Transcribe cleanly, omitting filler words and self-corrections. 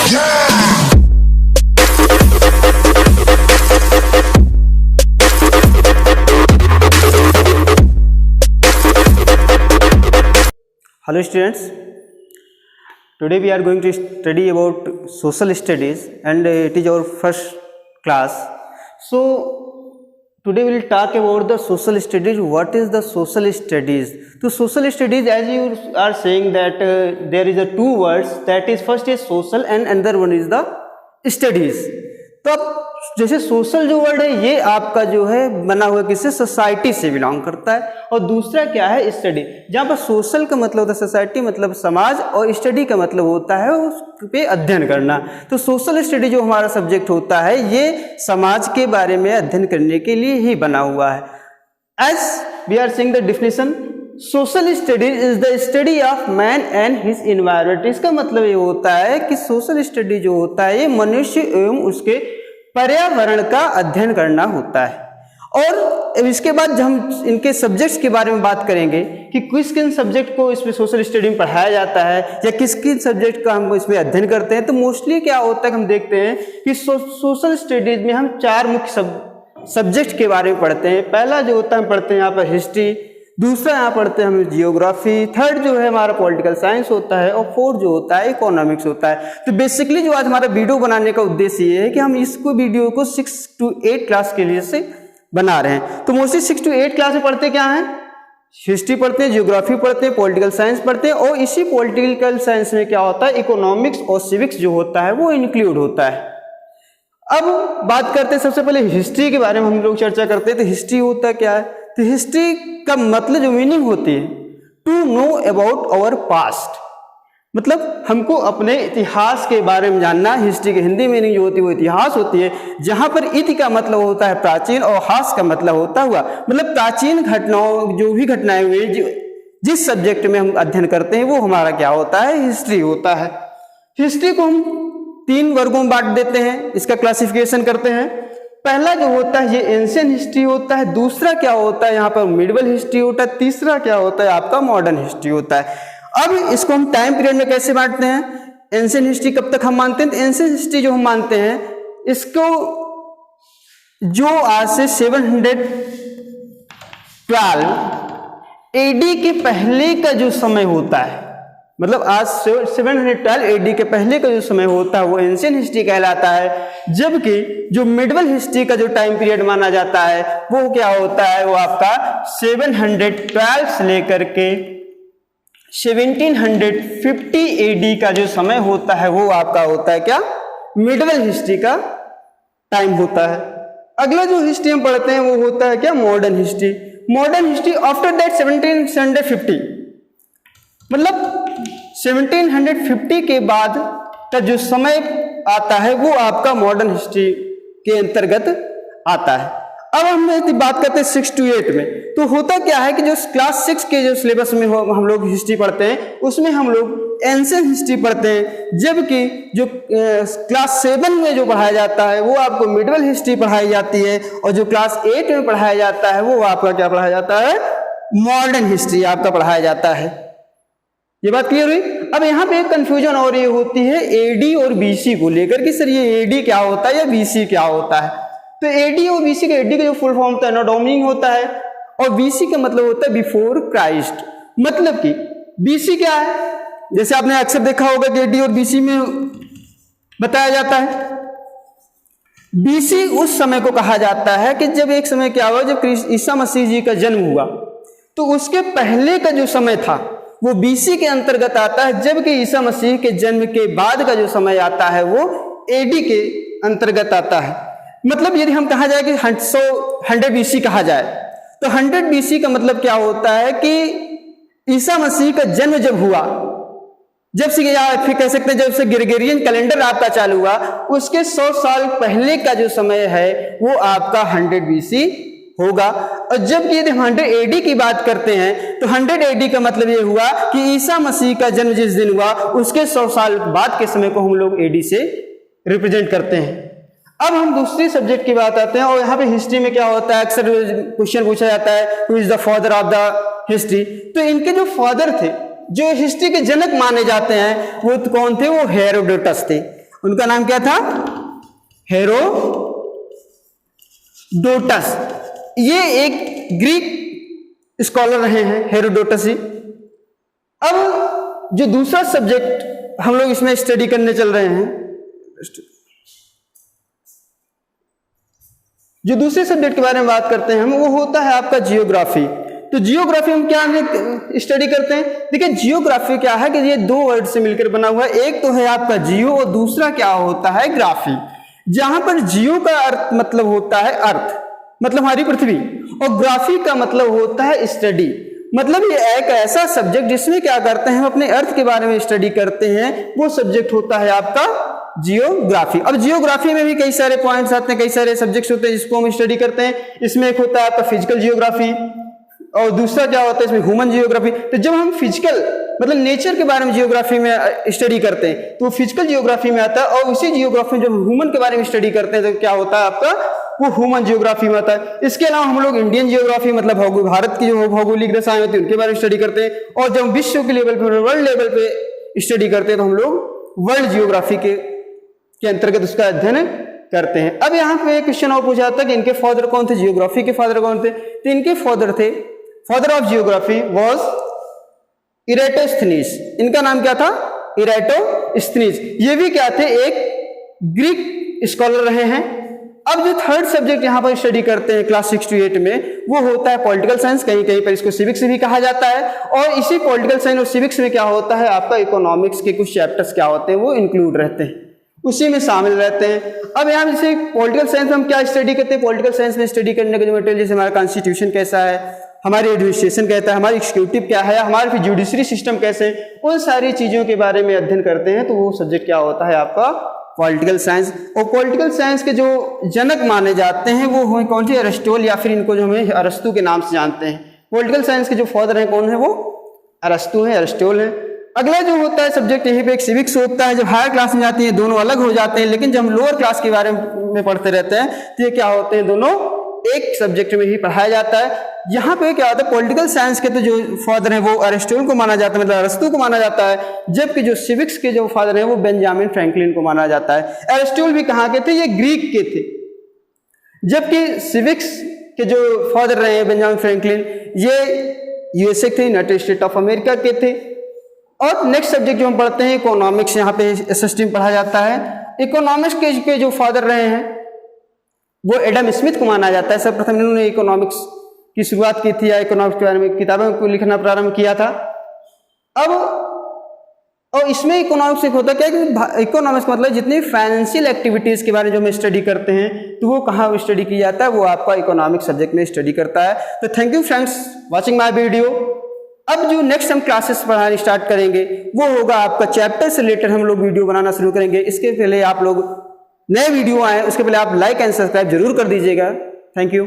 Hello students, today we are going to study about social studies and it is our first class. So today we will talk about the social studies. What is the social studies? So social studies, as you are saying that there is a two words, that is first is social and another one is the studies. तो अब जैसे social जो word है ये आपका जो है बना हुआ किससे, सोसाइटी से बिलोंग करता है, और दूसरा क्या है, स्टडी। जहाँ पर सोशल का मतलब होता है सोसाइटी मतलब समाज, और स्टडी का मतलब होता है उस पे अध्ययन करना। तो सोशल स्टडी जो हमारा सब्जेक्ट होता है ये समाज के बारे में अध्ययन करने के लिए ही बना हुआ है। As we are seeing the definition, social studies is the study of man and his environment. इसका मतलब ये होता है कि सोशल स्टडी जो होता है ये मनुष्य एवं उसके पर्यावरण का अध्ययन करना होता है। और इसके बाद जब हम इनके सब्जेक्ट्स के बारे में बात करेंगे कि किस किन सब्जेक्ट को इसमें सोशल स्टडी में पढ़ाया जाता है या किस किन सब्जेक्ट का हम इसमें अध्ययन करते हैं, तो मोस्टली क्या होता है कि हम देखते हैं कि सोशल स्टडीज में हम चार मुख्य सब्जेक्ट के बारे में पढ़ते हैं। पहला जो होता है हम पढ़ते हैं यहाँ पर हिस्ट्री, दूसरा यहाँ पढ़ते हैं हम जियोग्राफी, थर्ड जो है हमारा पॉलिटिकल साइंस होता है, और फोर्थ जो होता है इकोनॉमिक्स होता है। तो बेसिकली जो आज हमारा वीडियो बनाने का उद्देश्य ये है कि हम इसको वीडियो को 6 to 8 क्लास के लिए से बना रहे हैं। तो मोस्टली 6 to 8 क्लास में पढ़ते क्या हैं, हिस्ट्री पढ़ते हैं, जियोग्राफी पढ़ते हैं, पॉलिटिकल साइंस पढ़ते हैं, और इसी पॉलिटिकल साइंस में क्या होता है, इकोनॉमिक्स और सिविक्स जो होता है वो इंक्लूड होता है। अब बात करते हैं सबसे पहले हिस्ट्री के बारे में हम लोग चर्चा करते हैं। तो हिस्ट्री होता क्या है, तो हिस्ट्री का मतलब जो मीनिंग होती है, to know about our past, मतलब हमको अपने इतिहास के बारे में जानना। हिस्ट्री की हिंदी मीनिंग जो होती है वो इतिहास होती है, जहां पर इति का मतलब होता है प्राचीन और हास का मतलब होता हुआ, मतलब प्राचीन घटनाओं जो भी घटनाएं हुई जिस सब्जेक्ट में हम अध्ययन करते हैं वो हमारा क्या होता है, हिस्ट्री होता है। हिस्ट्री को हम 3 वर्गों में बांट देते हैं, इसका क्लासिफिकेशन करते हैं। पहला जो होता है ये एंशिएंट हिस्ट्री होता है, दूसरा क्या होता है यहाँ पर मिडिवल हिस्ट्री होता है, तीसरा क्या होता है आपका मॉडर्न हिस्ट्री होता है। अब इसको हम टाइम पीरियड में कैसे बांटते हैं, एंशिएंट हिस्ट्री कब तक हम मानते हैं, तो एंशिएंट हिस्ट्री जो हम मानते हैं इसको जो आज से 712 AD के पहले का जो समय होता है, मतलब आज 712 AD के पहले का जो समय होता है वो एंशिएंट हिस्ट्री कहलाता है। जबकि जो मिडिवल हिस्ट्री का जो टाइम पीरियड माना जाता है वो क्या होता है, वो आपका 712 से लेकर के 1750 AD का जो समय होता है वो आपका होता है क्या, मिडिवल हिस्ट्री का टाइम होता है। अगला जो हिस्ट्री हम पढ़ते हैं वो होता है क्या, modern history. Modern history after that 1750, मतलब 1750 के बाद का जो समय आता है वो आपका मॉडर्न हिस्ट्री के अंतर्गत आता है। अब हम यदि बात करते हैं 6 to 8 में, तो होता क्या है कि जो क्लास 6 के जो सिलेबस में हम लोग हिस्ट्री पढ़ते हैं उसमें हम लोग एंशिएंट हिस्ट्री पढ़ते हैं, जबकि जो क्लास 7 में जो पढ़ाया जाता है वो आपको मिडिवल हिस्ट्री पढ़ाई जाती है, और जो क्लास 8 में पढ़ाया जाता है वो आपका क्या पढ़ाया जाता है, मॉडर्न हिस्ट्री आपका पढ़ाया जाता है। ये बात क्लियर हुई। अब यहाँ पे एक कंफ्यूजन और ये होती है एडी और बीसी को लेकर कि सर ये एडी क्या होता है या बीसी क्या होता है। तो एडी और बीसी का, एडी का जो फुल फॉर्म होता है एनाटॉमी होता है, और बीसी का मतलब होता है बिफोर क्राइस्ट। मतलब कि बीसी क्या है, जैसे आपने अक्सर देखा होगा कि एडी और बीसी में बताया जाता है, बीसी उस समय को कहा जाता है कि जब एक समय क्या हुआ, जब ईसा मसीह जी का जन्म हुआ तो उसके पहले का जो समय था वो बीसी के अंतर्गत आता है, जबकि ईसा मसीह के जन्म के बाद का जो समय आता है वो एडी के अंतर्गत आता है। मतलब यदि हम कहा जाए कि 100 BC कहा जाए तो 100 BC का मतलब क्या होता है कि ईसा मसीह का जन्म जब हुआ, जब से या फिर कह सकते हैं जब से ग्रेगोरियन कैलेंडर आपका चालू हुआ उसके 100 साल पहले का जो समय है वो आपका 100 BC होगा। और जब यदि हम 100 AD की बात करते हैं तो 100 AD का मतलब ये हुआ कि ईसा मसीह का जन्म जिस दिन हुआ उसके 100 साल बाद के समय को हम लोग AD से रिप्रेजेंट करते हैं। अब हम दूसरी सब्जेक्ट की बात आते हैं, और यहाँ पे हिस्ट्री में क्या होता है, अक्सर क्वेश्चन पूछा जाता है who is the father of the history. तो इनके जो फादर थे, जो हिस्ट्री के जनक माने जाते हैं, वो कौन थे, वो हेरोडोटस थे। उनका नाम क्या था? हेरोडोटस। ये एक ग्रीक स्कॉलर रहे हैं, हेरोडोटस ही। अब जो दूसरा सब्जेक्ट हम लोग इसमें स्टडी करने चल रहे हैं, जो दूसरे सब्जेक्ट के बारे में बात करते हैं हम, वो होता है आपका जियोग्राफी। तो जियोग्राफी हम क्या स्टडी करते हैं? देखिए जियोग्राफी क्या है कि ये दो वर्ड से मिलकर बना हुआ है। एक तो है आपका जियो और दूसरा क्या होता है? ग्राफी। जहां पर जियो का अर्थ मतलब होता है अर्थ, मतलब हमारी पृथ्वी, और ग्राफी का मतलब होता है स्टडी। मतलब ये एक ऐसा सब्जेक्ट जिसमें क्या करते हैं, हम अपने अर्थ के बारे में स्टडी करते हैं, वो सब्जेक्ट होता है आपका जियोग्राफी। अब जियोग्राफी में भी कई सारे पॉइंट्स आते हैं, कई सारे सब्जेक्ट्स होते हैं जिसको हम स्टडी करते हैं। इसमें एक होता है आपका फिजिकल जियोग्राफी और दूसरा क्या होता है इसमें ह्यूमन जियोग्राफी। तो जब हम फिजिकल मतलब नेचर के बारे में जियोग्राफी में स्टडी करते हैं तो वो फिजिकल जियोग्राफी में आता है, और उसी जियोग्राफी में जब ह्यूमन के बारे में स्टडी करते हैं तो क्या होता है आपका? वो ह्यूमन जियोग्राफी में आता है। इसके अलावा हम लोग इंडियन जियोग्राफी मतलब भारत की जो भौगोलिक दशाएं होती है उनके बारे में स्टडी करते हैं, और जब विश्व के लेवल पे, वर्ल्ड लेवल पे स्टडी करते हैं तो हम लोग वर्ल्ड जियोग्राफी के अंतर्गत उसका अध्ययन करते हैं। अब यहाँ पे क्वेश्चन और पूछा था कि इनके फादर कौन थे, जियोग्राफी के फादर कौन थे? तो इनके फादर थे, father of geography was Eratosthenes. इनका नाम क्या था? इरेटोस्थनीज। ये भी क्या थे? एक ग्रीक स्कॉलर रहे हैं। अब जो थर्ड सब्जेक्ट यहाँ पर स्टडी करते हैं क्लास 6 to 8 में, वो होता है पॉलिटिकल साइंस, कहीं कहीं पर इसको सिविक्स भी कहा जाता है। और इसी पॉलिटिकल साइंस और सिविक्स में क्या होता है आपका? इकोनॉमिक्स के कुछ चैप्टर्स क्या होते हैं वो इंक्लूड रहते हैं, उसी में शामिल रहते हैं। अब यहाँ जैसे पॉलिटिकल साइंस में हम क्या स्टडी करते हैं? पॉलिटिकल साइंस में स्टडी करने का जो मटेरियल, जैसे हमारा कॉन्स्टिट्यूशन कैसा है, हमारी एडमिनिस्ट्रेशन कहता है, हमारी एग्जीक्यूटिव क्या है, हमारे फिर जुडिशरी सिस्टम कैसे, उन सारी चीजों के बारे में अध्ययन करते हैं। तो वो सब्जेक्ट क्या होता है आपका? Political science. और पॉलिटिकल साइंस के जो जनक माने जाते हैं वो हैं कौन से? अरिस्टोटल, या फिर इनको जो हमें अरस्तु के नाम से जानते हैं। पॉलिटिकल साइंस के जो फादर हैं कौन है? वो अरस्तु हैं, अरिस्टोटल हैं। अगला जो होता है सब्जेक्ट यहीं पे एक सिविक्स होता है। जब हायर क्लास में जाती है दोनों अलग हो जाते हैं, लेकिन जब हम लोअर क्लास के बारे में पढ़ते रहते हैं तो ये क्या होते हैं? दोनों एक सब्जेक्ट में ही पढ़ाया जाता है। यहाँ पे क्या होता है? पॉलिटिकल साइंस के तो जो फादर हैं वो अरिस्टोटल को माना जाता है, मतलब अरस्तु को माना जाता है, जबकि जो सिविक्स के जो फादर हैं वो बेंजामिन फ्रैंकलिन को माना जाता है। अरिस्टोटल भी कहाँ के थे? ये ग्रीक के थे, जबकि सिविक्स के जो फादर रहे हैं बेंजामिन फ्रैंकलिन, ये यूएसए थे, यूनाइटेड स्टेट ऑफ अमेरिका के थे। और नेक्स्ट सब्जेक्ट जो हम पढ़ते हैं इकोनॉमिक्स, यहाँ पे एसएसटी में पढ़ा जाता है। इकोनॉमिक्स के जो फादर रहे हैं वो एडम स्मिथ को माना जाता है। सर्वप्रथम इन्होंने इकोनॉमिक्स की शुरुआत की थी, या इकोनॉमिक्स के बारे में किताबों को लिखना प्रारंभ किया था। अब और इसमें इकोनॉमिक्स एक होता क्या कि इकोनॉमिक्स मतलब जितनी फाइनेंशियल एक्टिविटीज के बारे में जो हम स्टडी करते हैं तो वो कहाँ स्टडी किया जाता है? वो आपका इकोनॉमिक्स सब्जेक्ट में स्टडी करता है। तो thank you friends watching my video. अब जो नेक्स्ट हम क्लासेस पढ़ानी स्टार्ट करेंगे वो होगा आपका चैप्टर से रिलेटेड हम लोग वीडियो बनाना शुरू करेंगे। इसके पहले आप लोग नए वीडियो आए उसके पहले आप लाइक एंड सब्सक्राइब जरूर कर दीजिएगा। Thank you.